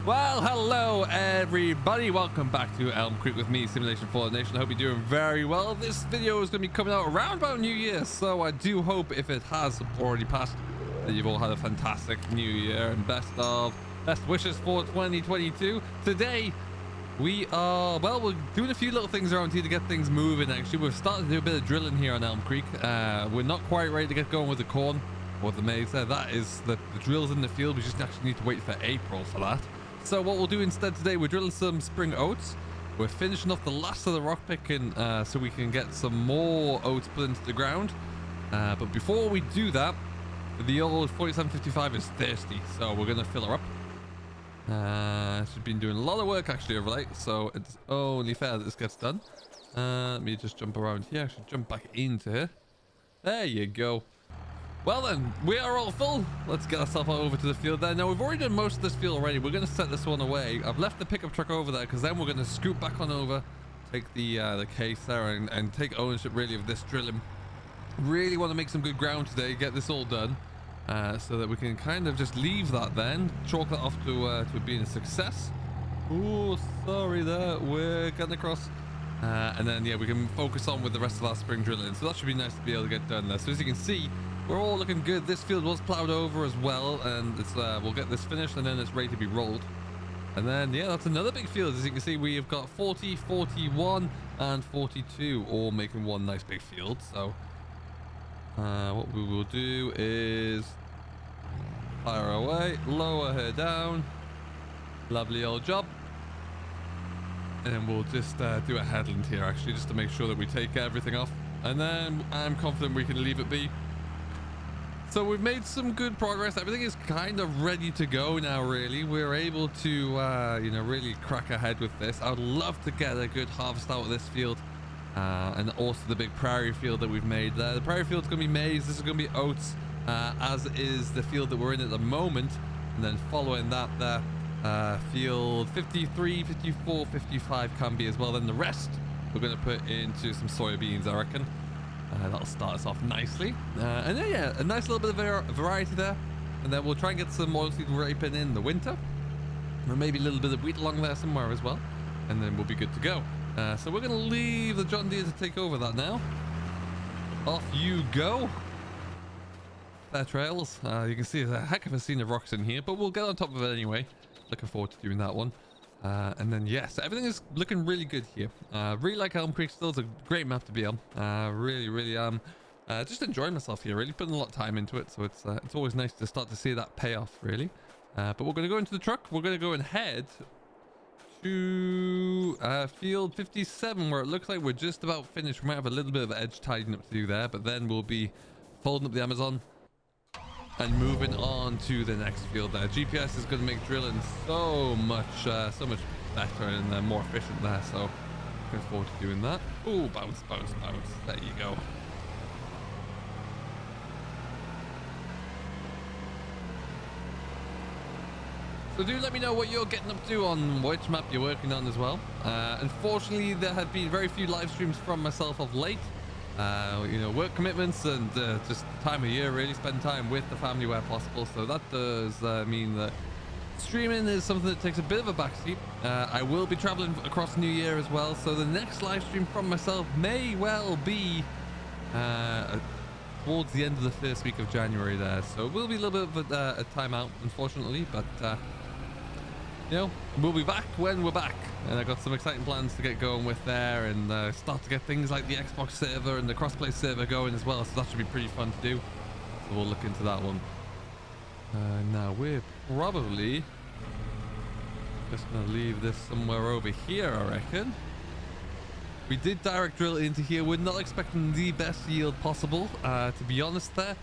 Well, hello everybody, welcome back to Elmcreek with me, Simulation for Nation. I hope you're doing very well. This video is going to be coming out around about New Year, so I do hope, if it has already passed, that you've all had a fantastic New Year and best wishes for 2022. Today we are, well, we're doing a few little things around here to get things moving. Actually, we've started to do a bit of drilling here on Elmcreek. We're not quite ready to get going with the corn or the maize there. That is the drills in the field. We just actually need to wait for April for that. So what we'll do instead today, we're drilling some spring oats. We're finishing off the last of the rock picking so we can get some more oats put into the ground. But before we do that, the old 4755 is thirsty, so we're going to fill her up. She's been doing a lot of work actually of late, so it's only fair that this gets done. Let me just jump around here. I should jump back into her. There you go. Well then, we are all full. Let's get ourselves over to the field there. Now, we've already done most of this field already. We're going to set this one away. I've left the pickup truck over there because then we're going to scoot back on over, take the case there and take ownership really of this drilling. Really want to make some good ground today, get this all done, so that we can kind of just leave that then, chalk that off to being a success. Oh, sorry there. We're getting across. And then, yeah, we can focus on with the rest of our spring drilling. So that should be nice to be able to get done there. So as you can see, we're all looking good. This field was plowed over as well, and it's we'll get this finished and then it's ready to be rolled. And then, yeah, that's another big field. As you can see, we've got 40, 41, and 42 all making one nice big field. So what we will do is fire away, lower her down. Lovely old job. And then we'll just do a headland here actually, just to make sure that we take everything off, and then I'm confident we can leave it be. So we've made some good progress. Everything is kind of ready to go now, really. We're able to you know, really crack ahead with this. I would love to get a good harvest out of this field, and also the big prairie field that we've made there. The prairie field's going to be maize, this is going to be oats, as is the field that we're in at the moment. And then following that there, field 53, 54, 55 can be as well. Then the rest we're going to put into some soybeans, I reckon. That'll start us off nicely. And then, yeah, a nice little bit of variety there. And then we'll try and get some oilseed raping in the winter. Or maybe a little bit of wheat along there somewhere as well. And then we'll be good to go. So we're going to leave the John Deere to take over that now. Off you go. Fair trails. You can see a heck of a scene of rocks in here, but we'll get on top of it anyway. Looking forward to doing that one. And then yes, everything is looking really good here. Really like Elmcreek. Still, it's a great map to be on. Really just enjoying myself here, really putting a lot of time into it, so it's always nice to start to see that payoff, really. But we're going to go into the truck. We're going to go and head to field 57, where it looks like we're just about finished. We might have a little bit of edge tidying up to do there, but then we'll be folding up the Amazon and moving on to the next field there. GPS is going to make drilling so much better and more efficient there. So looking forward to doing that. Oh, bounce, bounce, bounce. There you go. So do let me know what you're getting up to on which map you're working on as well. Unfortunately, there have been very few live streams from myself of late. You know, work commitments and just time of year, really spend time with the family where possible. So that does mean that streaming is something that takes a bit of a backseat. I will be traveling across New Year as well, so the next live stream from myself may well be towards the end of the first week of January there. So it will be a little bit of a timeout, unfortunately, but you know, we'll be back when we're back, and I got some exciting plans to get going with there, and start to get things like the Xbox server and the crossplay server going as well. So that should be pretty fun to do. So we'll look into that one. Now we're probably just gonna leave this somewhere over here, I reckon. We did direct drill into here. We're not expecting the best yield possible, to be honest there.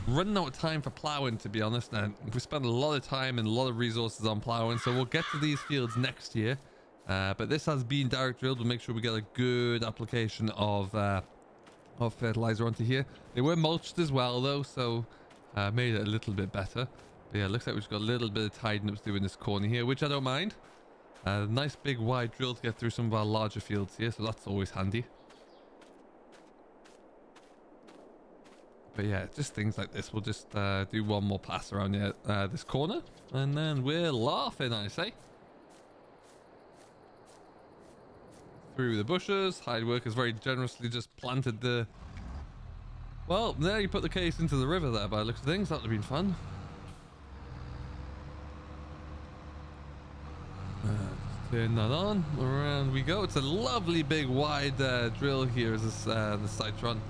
Running out of time for plowing, to be honest, and we spent a lot of time and a lot of resources on plowing, so we'll get to these fields next year. But this has been direct drilled. We'll make sure we get a good application of fertilizer onto here. They were mulched as well though, so made it a little bit better. But yeah, it looks like we've just got a little bit of tidying up to do in this corner here, which I don't mind. Nice big wide drill to get through some of our larger fields here, so that's always handy. But yeah, just things like this. We'll just do one more pass around this corner, and then we're laughing, I say. Through the bushes. Hide workers very generously just planted the... Well, there you put the case into the river there by the looks of things. That would have been fun. Just turn that on. Around we go. It's a lovely big wide drill here. Is this the Citron?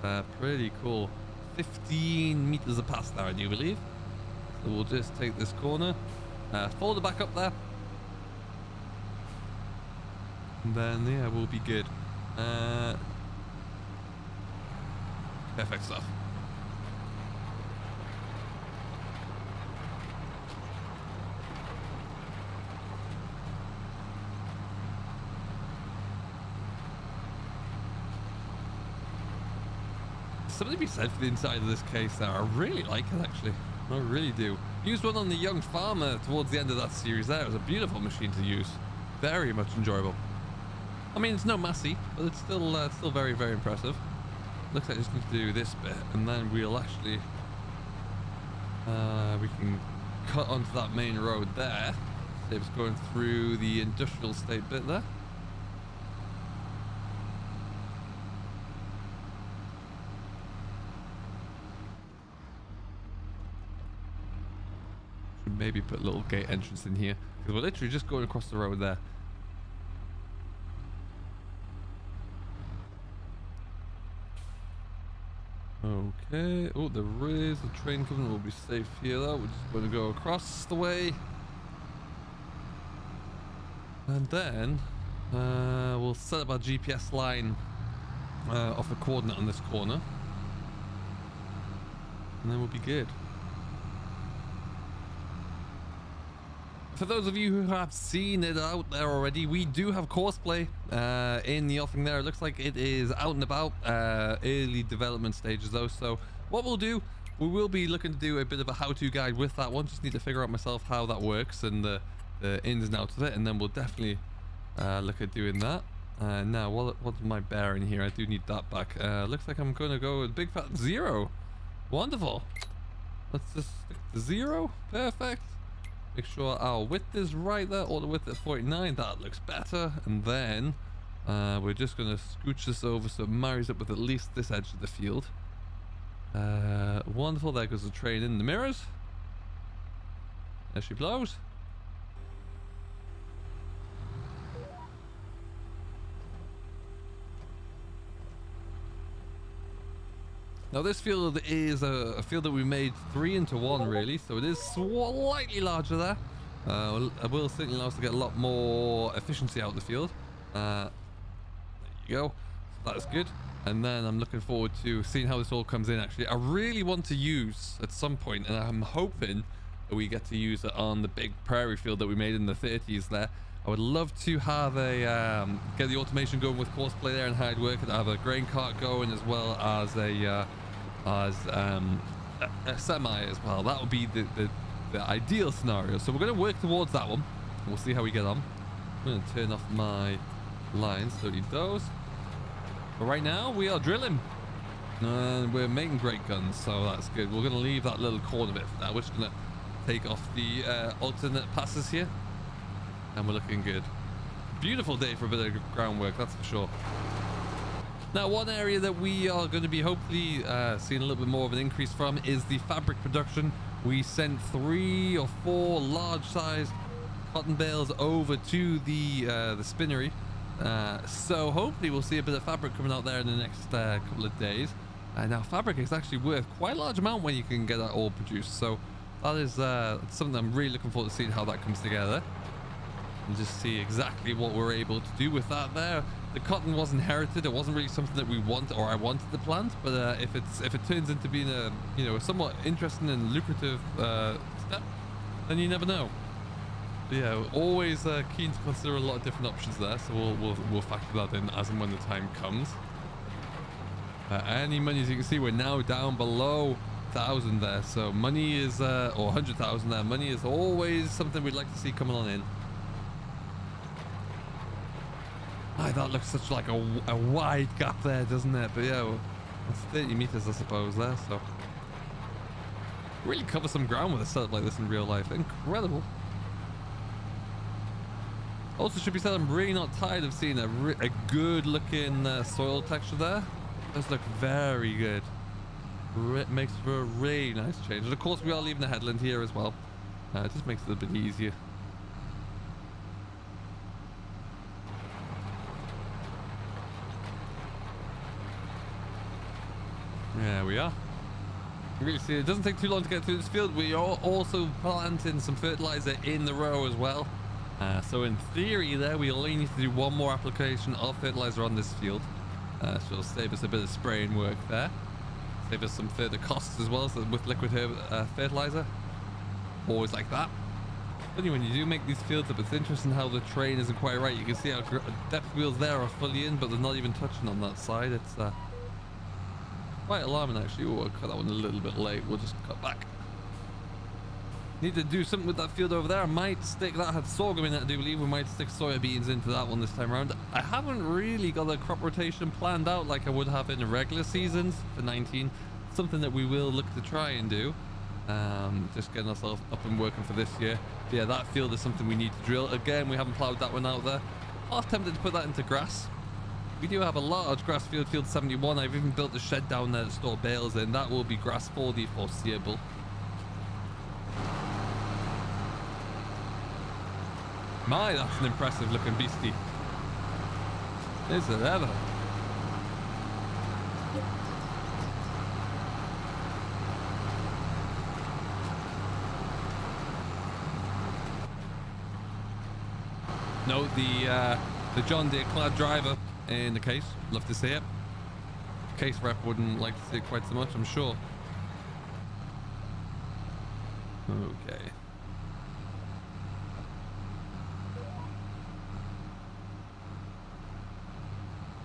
It's pretty cool. 15 meters past there, I do believe. So we'll just take this corner, fold it back up there, and then yeah, we'll be good. Perfect stuff. Something to be said for the inside of this case there. I really like it, actually. I really do. Used one on the Young Farmer towards the end of that series there. It was a beautiful machine to use. Very much enjoyable. I mean, it's no Massey, but it's still very, very impressive. Looks like I just need to do this bit, and then we'll actually... we can cut onto that main road there. Save us going through the industrial estate bit there. Maybe put a little gate entrance in here, because we're literally just going across the road there. Okay. Oh, there is a train coming. We'll be safe here though. We're just going to go across the way, and then we'll set up our GPS line off a coordinate on this corner, and then we'll be good. For those of you who have seen it out there already, we do have Courseplay in the offing there. It looks like it is out and about, early development stages though. So what we'll do, we will be looking to do a bit of a how-to guide with that one. Just need to figure out myself how that works and the ins and outs of it, and then we'll definitely look at doing that. Now, what's my bearing here? I do need that back. Looks like I'm going to go with big fat 0. Wonderful. Let's just stick to 0. Perfect. Make sure our width is right there, all the width at 49, that looks better. And then we're just going to scooch this over so it marries up with at least this edge of the field. Wonderful, there goes the train in the mirrors. There she blows. Now this field is a field that we made 3 into 1 really, so it is slightly larger there. It will certainly allow us to get a lot more efficiency out of the field. There you go, so that's good. And then I'm looking forward to seeing how this all comes in actually. I really want to use at some point, and I'm hoping that we get to use it on the big prairie field that we made in the 30s there. I would love to have a get the automation going with Courseplay there and hard work, and have a grain cart going as well as a semi as well. That would be the ideal scenario. So we're going to work towards that one. We'll see how we get on. I'm going to turn off my lines so it does. But right now we are drilling and we're making great guns, so that's good. We're going to leave that little corner bit for now. We're just going to take off the alternate passes here. And we're looking good. Beautiful day for a bit of groundwork, that's for sure. Now, one area that we are going to be hopefully seeing a little bit more of an increase from is the fabric production. We sent 3 or 4 large-sized cotton bales over to the spinnery. So hopefully we'll see a bit of fabric coming out there in the next couple of days. Now, fabric is actually worth quite a large amount when you can get that all produced. So that is something I'm really looking forward to seeing how that comes together. And just see exactly what we're able to do with that there. The cotton was inherited. It wasn't really something that we want, or I wanted to plant. But if it turns into being a a somewhat interesting and lucrative step, then you never know. But yeah, we're always keen to consider a lot of different options there. So we'll factor that in as and when the time comes. Any money, as you can see, we're now down below 1,000 there. So money is or 100,000 there. Money is always something we'd like to see coming on in. That looks such like a wide gap there, doesn't it? But yeah, That's 30 meters, I suppose, there. So really cover some ground with a setup like this in real life. Incredible. Also, should be said, I'm really not tired of seeing a good looking soil texture there. It does look very good. It makes for a really nice change. And of course, we are leaving the headland here as well. It just makes it a bit easier. There we are. You really see, it doesn't take too long to get through this field. We are also planting some fertilizer in the row as well. So in theory there, we only need to do one more application of fertilizer on this field. So it'll save us a bit of spraying work there. Save us some further costs as well, so with liquid fertilizer. Always like that. Only when you do make these fields up, it's interesting how the terrain isn't quite right. You can see our depth wheels there are fully in, but they're not even touching on that side. It's quite alarming actually. Oh, I'll cut that one a little bit late. We'll just cut back. Need to do something with that field over there. I might stick, that had sorghum in it, I do believe. We might stick soybeans into that one this time around. I haven't really got a crop rotation planned out like I would have in the regular seasons for 19. Something that we will look to try and do. Just getting ourselves up and working for this year. But yeah, that field is something we need to drill. Again, we haven't plowed that one out there. I was tempted to put that into grass. We do have a large grass field, field 71. I've even built a shed down there to store bales in. That will be grass for the foreseeable. My, that's an impressive looking beastie. Is it ever? No, the John Deere clad driver in the case. Love to see it. Case rep wouldn't like to see it quite so much, I'm sure. Okay.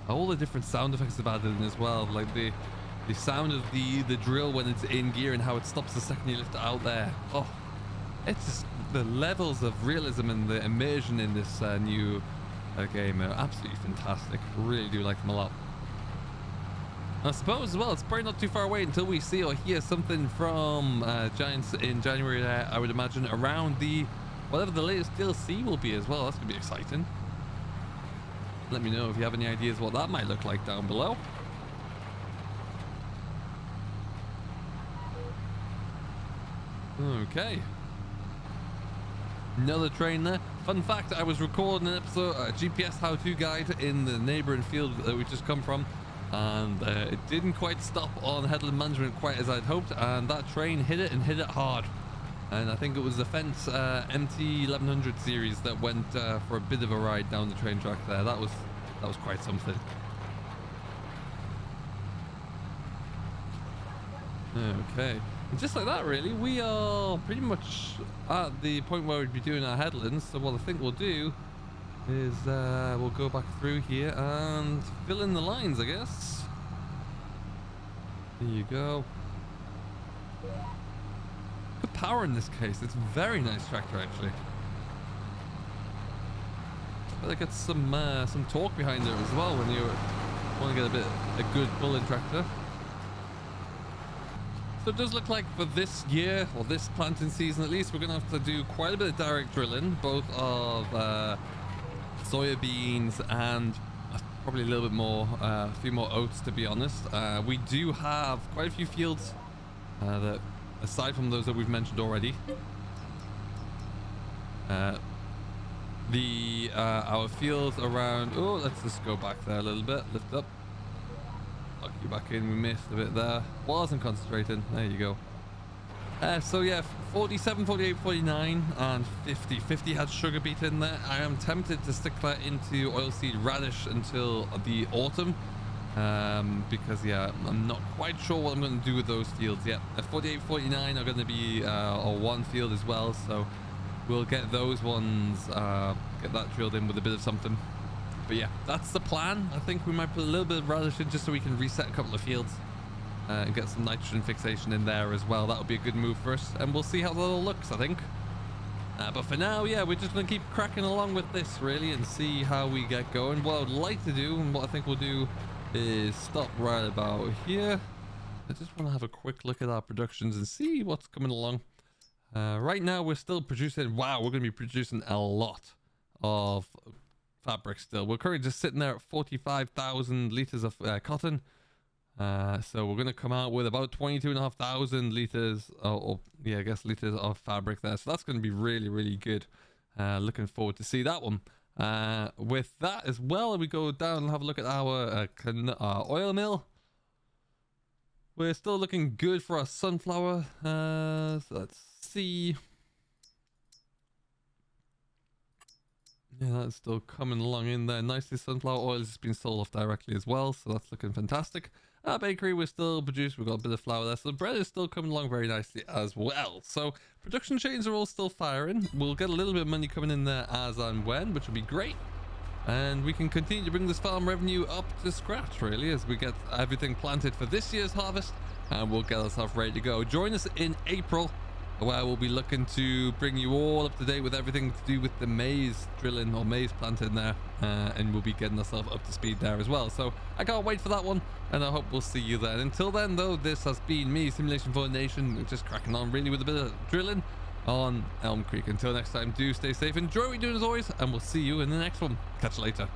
All the different sound effects have added in as well, like the sound of the drill when it's in gear and how it stops the second you lift it out there. Oh, it's just the levels of realism and the immersion in this new game are absolutely fantastic. Really do like them a lot. I suppose as well, it's probably not too far away until we see or hear something from Giants in January. I would imagine around the whatever the latest DLC will be as well. That's gonna be exciting. Let me know if you have any ideas what that might look like down below. Okay. Another train there. Fun fact, I was recording an episode, a GPS how-to guide in the neighboring field that we just come from. And it didn't quite stop on headland management quite as I'd hoped. And that train hit it and hit it hard. And I think it was the Fence MT 1100 series that went for a bit of a ride down the train track there. That was quite something. Okay, and just like that, really, we are pretty much at the point where we'd be doing our headlands. So what I think we'll do is we'll go back through here and fill in the lines, I guess. There you go. Good power in this case. It's a very nice tractor actually. But it gets some torque behind it as well when you want to get a good pull-in tractor. So it does look like for this year, or this planting season at least, we're going to have to do quite a bit of direct drilling, both of soybeans and probably a little bit more, a few more oats to be honest. We do have quite a few fields that, aside from those that we've mentioned already, our fields around, oh, let's just go back there a little bit, lift up, lock you back in. We missed a bit there, wasn't concentrating. There you go. So yeah, 47, 48, 49 and 50 had sugar beet in there. I am tempted to stick that into oilseed radish until the autumn, because yeah, I'm not quite sure what I'm going to do with those fields yet. 48, 49 are going to be one field as well, so we'll get those ones, get that drilled in with a bit of something. But yeah, that's the plan. I think we might put a little bit of radish in just so we can reset a couple of fields and get some nitrogen fixation in there as well. That'll be a good move for us, and we'll see how that all looks, I think. But for now, yeah, we're just going to keep cracking along with this really and see how we get going. What I'd like to do, and what I think we'll do is stopped right about here. I just want to have a quick look at our productions and see what's coming along. Right now we're still producing, wow, we're going to be producing a lot of fabric still. We're currently just sitting there at 45,000 liters of cotton. So we're going to come out with about 22,500 liters, yeah, I guess liters of fabric there. So that's going to be really, really good. Looking forward to see that one. With that as well, we go down and have a look at our oil mill. We're still looking good for our sunflower. So let's see. Yeah, that's still coming along in there nicely. Sunflower oil has been sold off directly as well, so that's looking fantastic. Bakery, we're still producing. We've got a bit of flour there, so the bread is still coming along very nicely as well. So production chains are all still firing. We'll get a little bit of money coming in there as and when, which will be great. And we can continue to bring this farm revenue up to scratch, really, as we get everything planted for this year's harvest, and we'll get ourselves ready to go. Join us in April, where we'll be looking to bring you all up to date with everything to do with the maize drilling or maize planting there, and we'll be getting ourselves up to speed there as well. So I can't wait for that one, and I hope we'll see you then. Until then, though, this has been me, Simulation for the Nation, just cracking on really with a bit of drilling on Elmcreek. Until next time, do stay safe, enjoy what you're doing as always, and we'll see you in the next one. Catch you later.